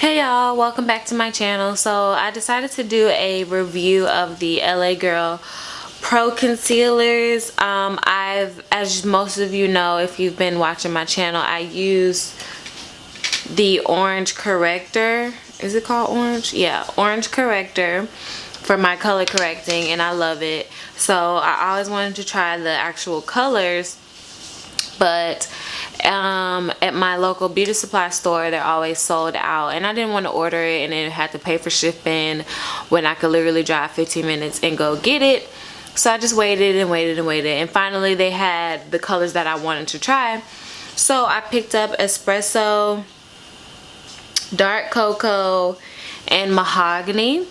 Hey y'all, welcome back to my channel. So I decided to do a review of the LA Girl Pro Concealers. As most of you know, if you've been watching my channel, I use the orange corrector. Is it called orange? Yeah, orange corrector for my color correcting, and I love it. So I always wanted to try the actual colors, but at my local beauty supply store they're always sold out, and I didn't want to order it and then had to pay for shipping when I could literally drive 15 minutes and go get it. So I just waited and waited and waited, and finally they had the colors that I wanted to try. So I picked up Espresso, Dark Cocoa, and Mahogany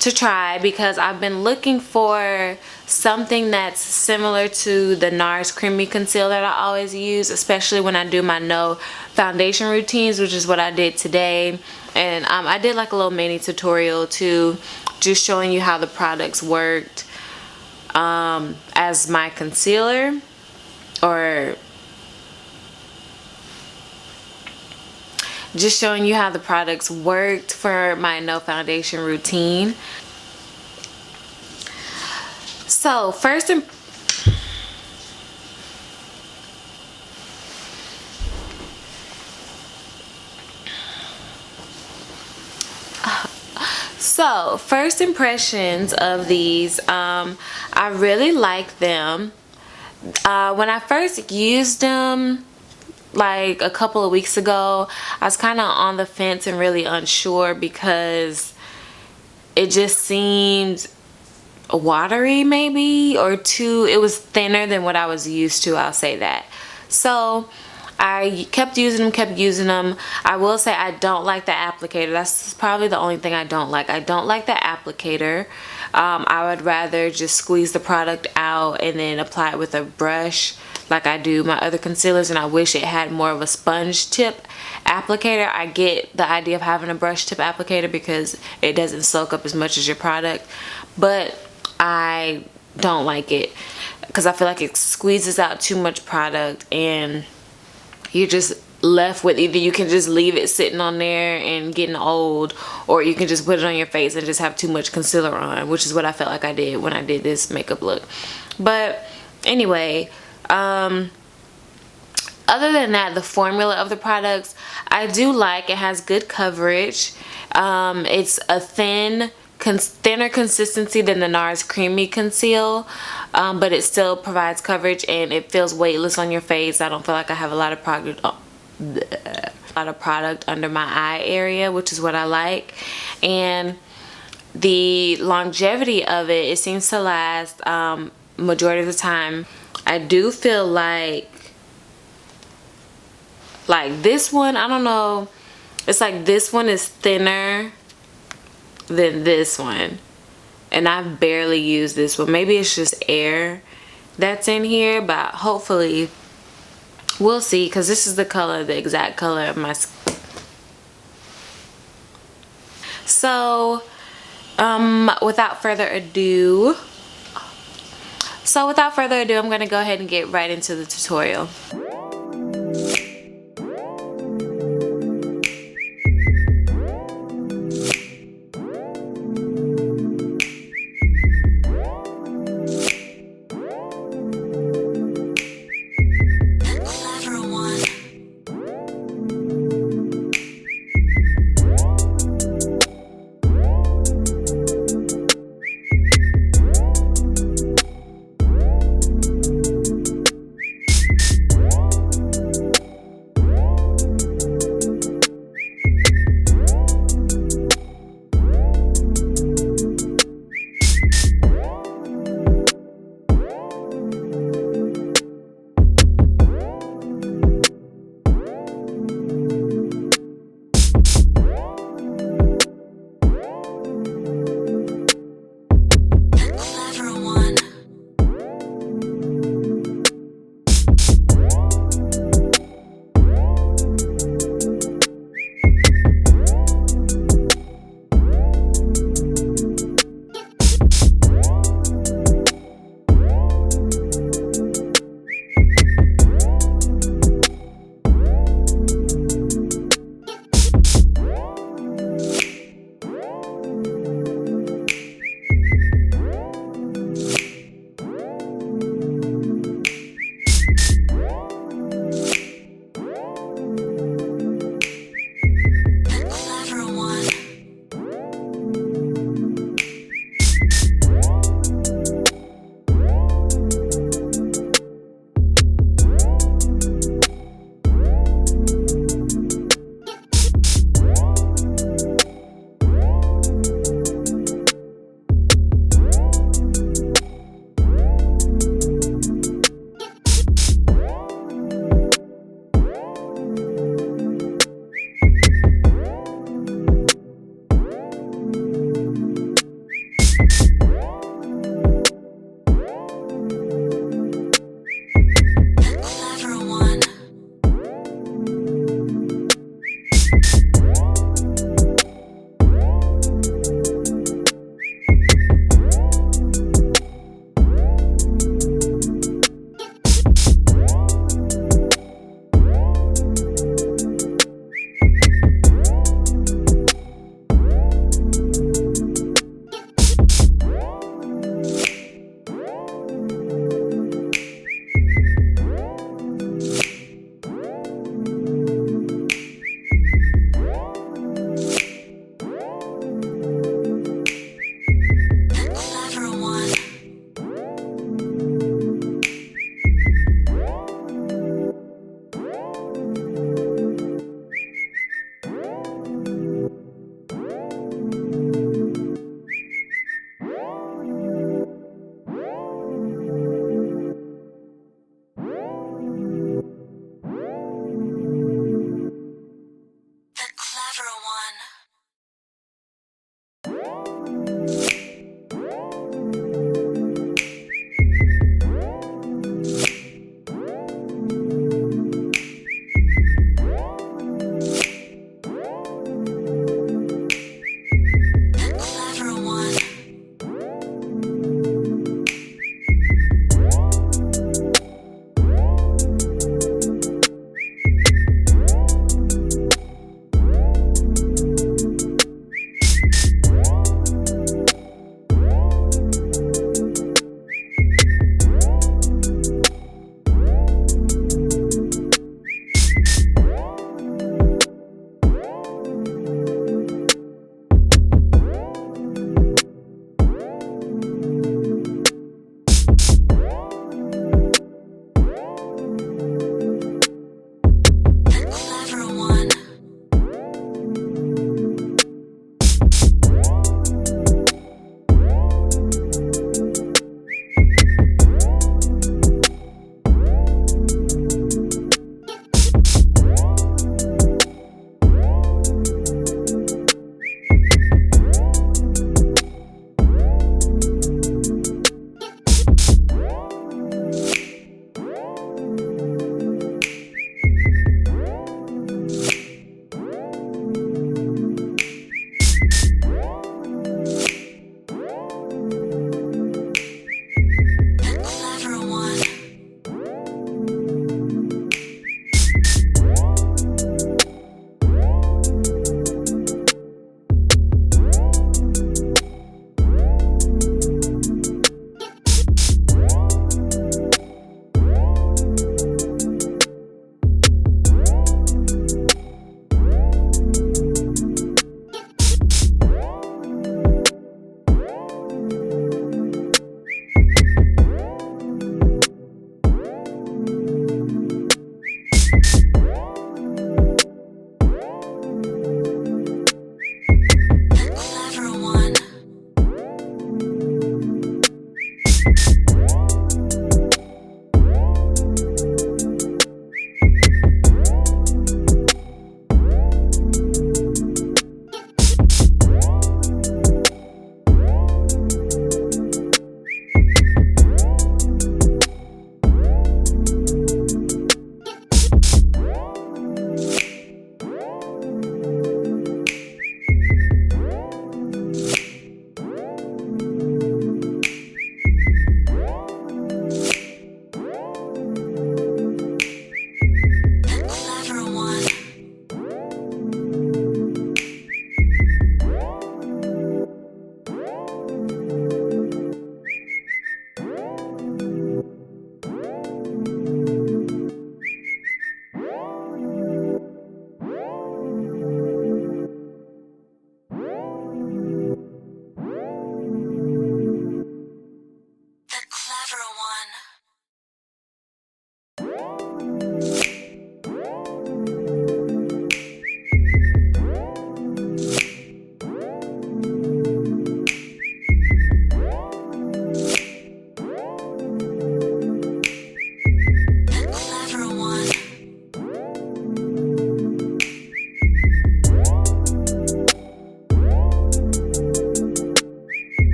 to try because I've been looking for something that's similar to the NARS Creamy Concealer that I always use, especially when I do my no foundation routines, which is what I did today. And I did like a little mini tutorial too, just showing you how the products worked as my concealer, or just showing you how the products worked for my no foundation routine. So first impressions of these, I really like them. When I first used them like a couple of weeks ago, I was kind of on the fence and really unsure because it just seemed watery, maybe, or it was thinner than what I was used to, I'll say that. So I kept using them. I will say I don't like the applicator. That's probably the only thing I don't like. I don't like the applicator. I would rather just squeeze the product out and then apply it with a brush like I do my other concealers, and I wish it had more of a sponge tip applicator. I get the idea of having a brush tip applicator because it doesn't soak up as much as your product, but I don't like it because I feel like it squeezes out too much product and you're just left with either you can just leave it sitting on there and getting old, or you can just put it on your face and just have too much concealer on, which is what I felt like I did when I did this makeup look. But anyway, other than that, the formula of the products I do like. It has good coverage. It's a thinner consistency than the NARS Creamy Conceal, but it still provides coverage and it feels weightless on your face. I don't feel like I have a lot of product under my eye area, which is what I like. And the longevity of it seems to last majority of the time. I do feel like this one, I don't know, it's like this one is thinner than this one, and I've barely used this one. Maybe it's just air that's in here, but hopefully we'll see, because this is the exact color of my skin. So without further ado, I'm gonna go ahead and get right into the tutorial.